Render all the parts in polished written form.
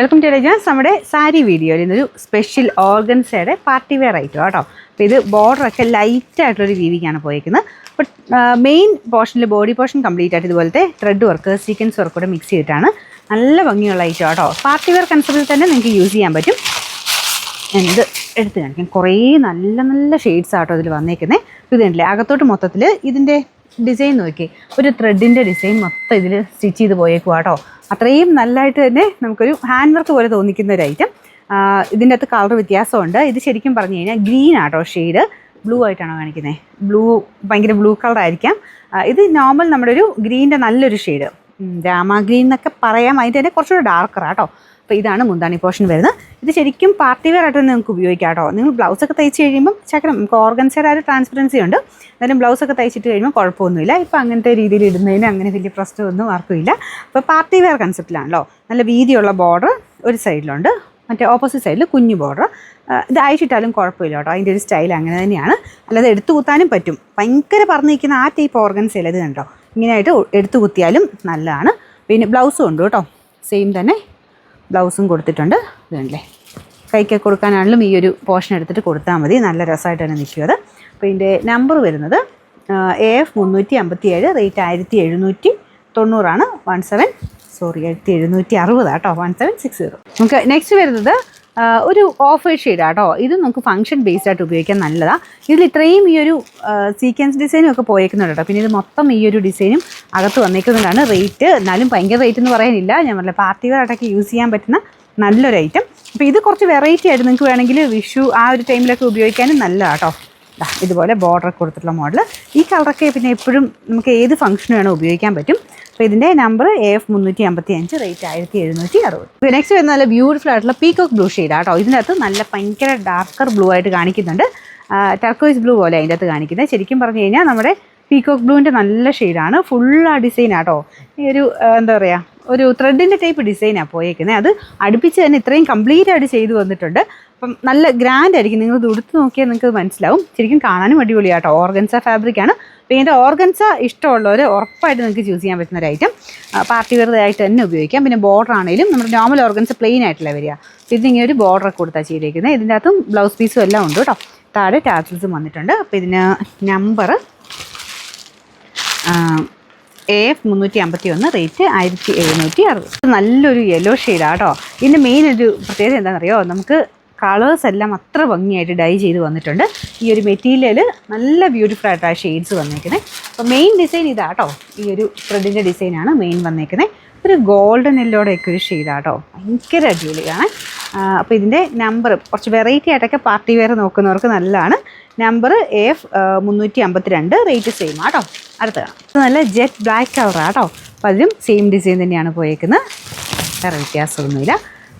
Welcome to രജാസ്. നമ്മുടെ സാരി വീഡിയോയിൽ ഇന്നൊരു സ്പെഷ്യൽ ഓർഗൻസയുടെ പാർട്ടി വെയർ ഐറ്റം കേട്ടോ. അപ്പോൾ ഇത് ബോർഡറൊക്കെ ലൈറ്റായിട്ടുള്ളൊരു വീവിക്കാണ് പോയിരിക്കുന്നത്. അപ്പോൾ മെയിൻ പോർഷനിൽ ബോഡി പോർഷൻ കംപ്ലീറ്റ് ആയിട്ട് ഇതുപോലത്തെ ത്രെഡ് വർക്ക് സീക്വൻസ് വർക്ക് കൂടെ മിക്സ് ചെയ്തിട്ടാണ് നല്ല ഭംഗിയുള്ള ഐറ്റം കേട്ടോ. പാർട്ടി വെയർ കൺസെപ്റ്റിൽ തന്നെ നിങ്ങൾക്ക് യൂസ് ചെയ്യാൻ പറ്റും. എന്ത് എടുത്ത് കാണിക്കാം, കുറേ നല്ല നല്ല ഷെയ്ഡ്സ് ആട്ടോ ഇതിൽ വന്നേക്കുന്നത്. ഇത് കണ്ടില്ലേ, അകത്തോട്ട് മൊത്തത്തിൽ ഇതിൻ്റെ ഡിസൈൻ നോക്കി ഒരു ത്രെഡിൻ്റെ ഡിസൈൻ മൊത്തം ഇതിൽ സ്റ്റിച്ച് ചെയ്ത് പോയേക്കുക കേട്ടോ. അത്രയും നല്ലതായിട്ട് തന്നെ നമുക്കൊരു ഹാൻഡ് വർക്ക് പോലെ തോന്നിക്കുന്ന ഒരു ഐറ്റം. ഇതിൻ്റെ അകത്ത് കളർ വ്യത്യാസമുണ്ട്. ഇത് ശരിക്കും പറഞ്ഞു കഴിഞ്ഞാൽ ഗ്രീൻ ആട്ടോ ഷെയ്ഡ്. ബ്ലൂ ആയിട്ടാണോ കാണിക്കുന്നത്? ബ്ലൂ, ഭയങ്കര ബ്ലൂ കളർ ആയിരിക്കാം. ഇത് നോർമൽ നമ്മുടെ ഒരു ഗ്രീൻ്റെ നല്ലൊരു ഷെയ്ഡ്, രാമ ഗ്രീൻ എന്നൊക്കെ പറയാം. അതിൻ്റെ തന്നെ കുറച്ചുകൂടെ ഡാർക്കറാട്ടോ. അപ്പോൾ ഇതാണ് മുന്താണി പോർഷൻ വരുന്നത്. ഇത് ശരിക്കും പാർട്ടി വെയർ ആയിട്ട് നിങ്ങൾക്ക് ഉപയോഗിക്കാം കേട്ടോ. നിങ്ങൾ ബ്ലൗസൊക്കെ തയ്ച്ച് കഴിയുമ്പം ചക്കരം നമുക്ക് ഓർഗൻസയുടെ ഒരു ട്രാൻസ്പെറൻസി ഉണ്ട്. എന്നാലും ബ്ലൗസൊക്കെ തയ്ച്ചിട്ട് കഴിയുമ്പോൾ കുഴപ്പമൊന്നുമില്ല. ഇപ്പോൾ അങ്ങനത്തെ രീതിയിൽ ഇടുന്നതിന് അങ്ങനെ വലിയ പ്രശ്നമൊന്നും ആർക്കും ഇല്ല. അപ്പോൾ പാർട്ടി വെയർ കൺസെപ്റ്റിലാണല്ലോ. നല്ല വീതിയുള്ള ബോർഡർ ഒരു സൈഡിലുണ്ട്, മറ്റേ ഓപ്പോസിറ്റ് സൈഡിൽ കുഞ്ഞു ബോർഡർ. ഇത് അയച്ചിട്ടാലും കുഴപ്പമില്ല കേട്ടോ. അതിൻ്റെ ഒരു സ്റ്റൈൽ അങ്ങനെ തന്നെയാണ്. അല്ലാതെ എടുത്തു കുത്താനും പറ്റും. ഭയങ്കര പറഞ്ഞിരിക്കുന്ന ആ ടൈപ്പ് ഓർഗൻസയിൽ ഇത് കണ്ടോ, ഇങ്ങനെയായിട്ട് എടുത്തു കുത്തിയാലും നല്ലതാണ്. പിന്നെ ബ്ലൗസും ഉണ്ട് കേട്ടോ, സെയിം തന്നെ ബ്ലൗസും കൊടുത്തിട്ടുണ്ട്. ഇതുണ്ടല്ലേ, കൈക്ക് കൊടുക്കാനാണെങ്കിലും ഈ ഒരു പോർഷൻ എടുത്തിട്ട് കൊടുത്താൽ മതി. നല്ല രസമായിട്ട് തന്നെ നിൽക്കും അത്. അപ്പോൾ ഇതിൻ്റെ നമ്പർ വരുന്നത് AF 357, റേറ്റ് 1790 1760 കേട്ടോ, 1760. നമുക്ക് നെക്സ്റ്റ് വരുന്നത് ഒരു ഓഫ് ഷെയ്ഡ് ആട്ടോ. ഇത് നമുക്ക് ഫംഗ്ഷൻ ബേസ്ഡ് ആയിട്ട് ഉപയോഗിക്കാൻ നല്ലതാണ്. ഇതിൽ ഇത്രയും ഈ ഒരു സീക്വൻസ് ഡിസൈനും ഒക്കെ പോയേക്കുന്നുണ്ട് കേട്ടോ. പിന്നെ ഇത് മൊത്തം ഈ ഒരു ഡിസൈനും അകത്ത് വന്നേക്കുന്നതാണ്. റേറ്റ് എന്നാലും ഭയങ്കര റേറ്റ് എന്ന് പറയാനില്ല. ഞാൻ പറഞ്ഞില്ല, പാർട്ടി വെയർ ആയിട്ടൊക്കെ യൂസ് ചെയ്യാൻ പറ്റുന്ന നല്ലൊരു ഐറ്റം. അപ്പോൾ ഇത് കുറച്ച് വെറൈറ്റി ആയിട്ട് നിങ്ങൾക്ക് വേണമെങ്കിൽ വിഷു ആ ഒരു ടൈമിലൊക്കെ ഉപയോഗിക്കാനും നല്ലതാണ് കേട്ടോ. ഇതുപോലെ ബോർഡർ കൊടുത്തിട്ടുള്ള മോഡൽ. ഈ കളറൊക്കെ പിന്നെ എപ്പോഴും നമുക്ക് ഏത് ഫംഗ്ഷന് വേണം ഉപയോഗിക്കാൻ പറ്റും. അപ്പോൾ ഇതിൻ്റെ നമ്പർ AF 355, റേറ്റ് 1760. നെക്സ്റ്റ് വരുന്ന നല്ല ബ്യൂട്ടിഫുൾ ആയിട്ടുള്ള പീകോക്ക് ബ്ലൂ ഷെയ്ഡ് ആട്ടോ. ഇതിൻ്റെ അകത്ത് നല്ല ഭയങ്കര ഡാർക്കർ ബ്ലൂ ആയിട്ട് കാണിക്കുന്നുണ്ട്. ടർക്കോയിസ് ബ്ലൂ പോലെ അതിൻ്റെ അകത്ത് കാണിക്കുന്നത്. ശരിക്കും പറഞ്ഞു കഴിഞ്ഞാൽ നമ്മുടെ പീകോക്ക് ബ്ലൂവിൻ്റെ നല്ല ഷെയ്ഡാണ്. ഫുൾ ആ ഡിസൈൻ ആട്ടോ. ഈ ഒരു എന്താ പറയുക, ഒരു ത്രെഡിൻ്റെ ടൈപ്പ് ഡിസൈനാണ് പോയേക്കുന്നത്. അത് അടുപ്പിച്ച് തന്നെ ഇത്രയും കംപ്ലീറ്റ് ആയിട്ട് ചെയ്തു വന്നിട്ടുണ്ട്. അപ്പം നല്ല ഗ്രാൻഡ് ആയിരിക്കും. നിങ്ങൾ ഇത് ഉടുത്ത് നോക്കിയാൽ നിങ്ങൾക്ക് മനസ്സിലാവും. ശരിക്കും കാണാനും അടിപൊളിയാട്ടോ. ഓർഗൻസ ഫാബ്രിക്കാണ്. അപ്പോൾ ഇതിൻ്റെ ഓർഗൻസ ഇഷ്ടമുള്ളവർ ഉറപ്പായിട്ട് നിങ്ങൾക്ക് ചൂസ് ചെയ്യാൻ പറ്റുന്ന ഒരു ഐറ്റം. പാർട്ടി വെയർ ആയിട്ട് തന്നെ ഉപയോഗിക്കാം. പിന്നെ ബോർഡർ ആണെങ്കിലും നമ്മുടെ നോർമൽ ഓർഗൻസ പ്ലെയിൻ ആയിട്ടല്ല വരിക. ഇതിങ്ങനെ ഒരു ബോർഡർ കൊടുത്താൽ ചെയ്തേക്കുന്നത്. ഇതിൻ്റെ അകത്തും ബ്ലൗസ് പീസും എല്ലാം ഉണ്ട് കേട്ടോ. താഴെ ടാസിൽസും വന്നിട്ടുണ്ട്. അപ്പോൾ ഇതിന് നമ്പർ AF 351, റേറ്റ് 1760. നല്ലൊരു യെല്ലോ ഷെയ്ഡാണ് കേട്ടോ. ഇതിൻ്റെ മെയിൻ ഒരു പ്രത്യേകത എന്താണെന്നറിയോ, നമുക്ക് കളേഴ്സ് എല്ലാം അത്ര ഭംഗിയായിട്ട് ഡൈ ചെയ്ത് വന്നിട്ടുണ്ട്. ഈ ഒരു മെറ്റീരിയൽ നല്ല ബ്യൂട്ടിഫുൾ ആയിട്ടാണ് ഷെയ്ഡ്സ് വന്നേക്കുന്നത്. അപ്പോൾ മെയിൻ ഡിസൈൻ ഇതാട്ടോ. ഈ ഒരു ത്രെഡിൻ്റെ ഡിസൈനാണ് മെയിൻ വന്നേക്കുന്നത്. ഒരു ഗോൾഡൻ യെല്ലോടെയൊക്കെ ഒരു ഷെയ്ഡാട്ടോ. ഭയങ്കര അടിപൊളിയാണ്. അപ്പോൾ ഇതിൻ്റെ നമ്പർ കുറച്ച് വെറൈറ്റി ആയിട്ടൊക്കെ പാർട്ടി വെയർ നോക്കുന്നവർക്ക് നല്ലതാണ്. നമ്പർ AF 352, റേറ്റ് സെയിം ആട്ടോ. അടുത്തതാണ് നല്ല ജെറ്റ് ബ്ലാക്ക് കളറാട്ടോ. അപ്പോൾ അതിലും സെയിം ഡിസൈൻ തന്നെയാണ് പോയേക്കുന്നത്. വേറെ വ്യത്യാസമൊന്നുമില്ല.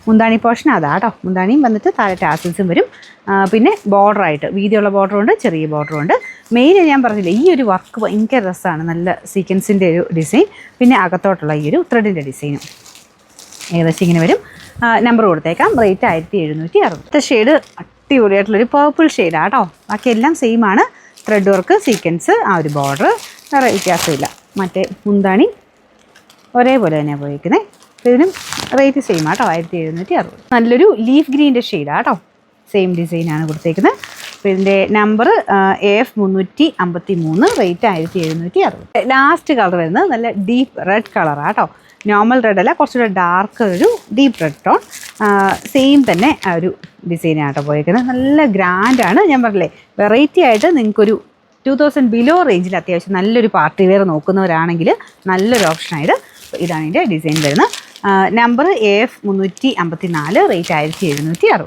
മുന്താണി പോർഷൻ അതാട്ടോ. മുന്താണിയും വന്നിട്ട് താഴെ ടാസിൽസും വരും. പിന്നെ ബോർഡറായിട്ട് വീതിയുള്ള ബോർഡറുണ്ട്, ചെറിയ ബോർഡറുണ്ട്. മെയിൻ ഞാൻ പറഞ്ഞില്ല, ഈ ഒരു വർക്ക് ഭയങ്കര രസമാണ്. നല്ല സീക്വൻസിൻ്റെ ഒരു ഡിസൈൻ, പിന്നെ അകത്തോട്ടുള്ള ഈ ഒരു ത്രെഡിൻ്റെ ഡിസൈനും ഏകദേശം ഇങ്ങനെ വരും. നമ്പർ കൊടുത്തേക്കാം. റേറ്റ് 1760. ഷെയ്ഡ് അടിപൊളിയായിട്ടുള്ളൊരു പേർപ്പിൾ ഷെയ്ഡാട്ടോ. ബാക്കി എല്ലാം സെയിം ആണ്. ത്രെഡ് വർക്ക്, സീക്വൻസ്, ആ ഒരു ബോർഡർ, വേറെ വ്യത്യാസമില്ല. മറ്റേ മുന്താണി ഒരേപോലെ തന്നെയാണ് പോയിരിക്കുന്നത്. ഇതിനും റേറ്റ് സെയിം ആട്ടോ, 1760. നല്ലൊരു ലീഫ് ഗ്രീൻ്റെ ഷെയ്ഡാട്ടോ. സെയിം ഡിസൈനാണ് കൊടുത്തേക്കുന്നത്. അപ്പോൾ ഇതിൻ്റെ number AF 353, rate 1760. Last colour വരുന്നത് നല്ല ഡീപ്പ് റെഡ് കളറാട്ടോ. നോർമൽ റെഡ് അല്ല, കുറച്ചുകൂടെ ഡാർക്ക് ഒരു ഡീപ്പ് റെഡ് ടോൺ. സെയിം തന്നെ ആ ഒരു ഡിസൈനാട്ടോ പോയിരിക്കുന്നത്. നല്ല ഗ്രാൻഡാണ്. ഞാൻ പറഞ്ഞില്ലേ, വെറൈറ്റി ആയിട്ട് നിങ്ങൾക്കൊരു 2000 ബിലോ റേഞ്ചിൽ അത്യാവശ്യം നല്ലൊരു പാർട്ടി വെയർ നോക്കുന്നവരാണെങ്കിൽ നല്ലൊരു ഓപ്ഷനായിട്ട് ഇതാണ് ഇതിൻ്റെ ഡിസൈൻ വരുന്നത്. Number AF 354, rate 1760.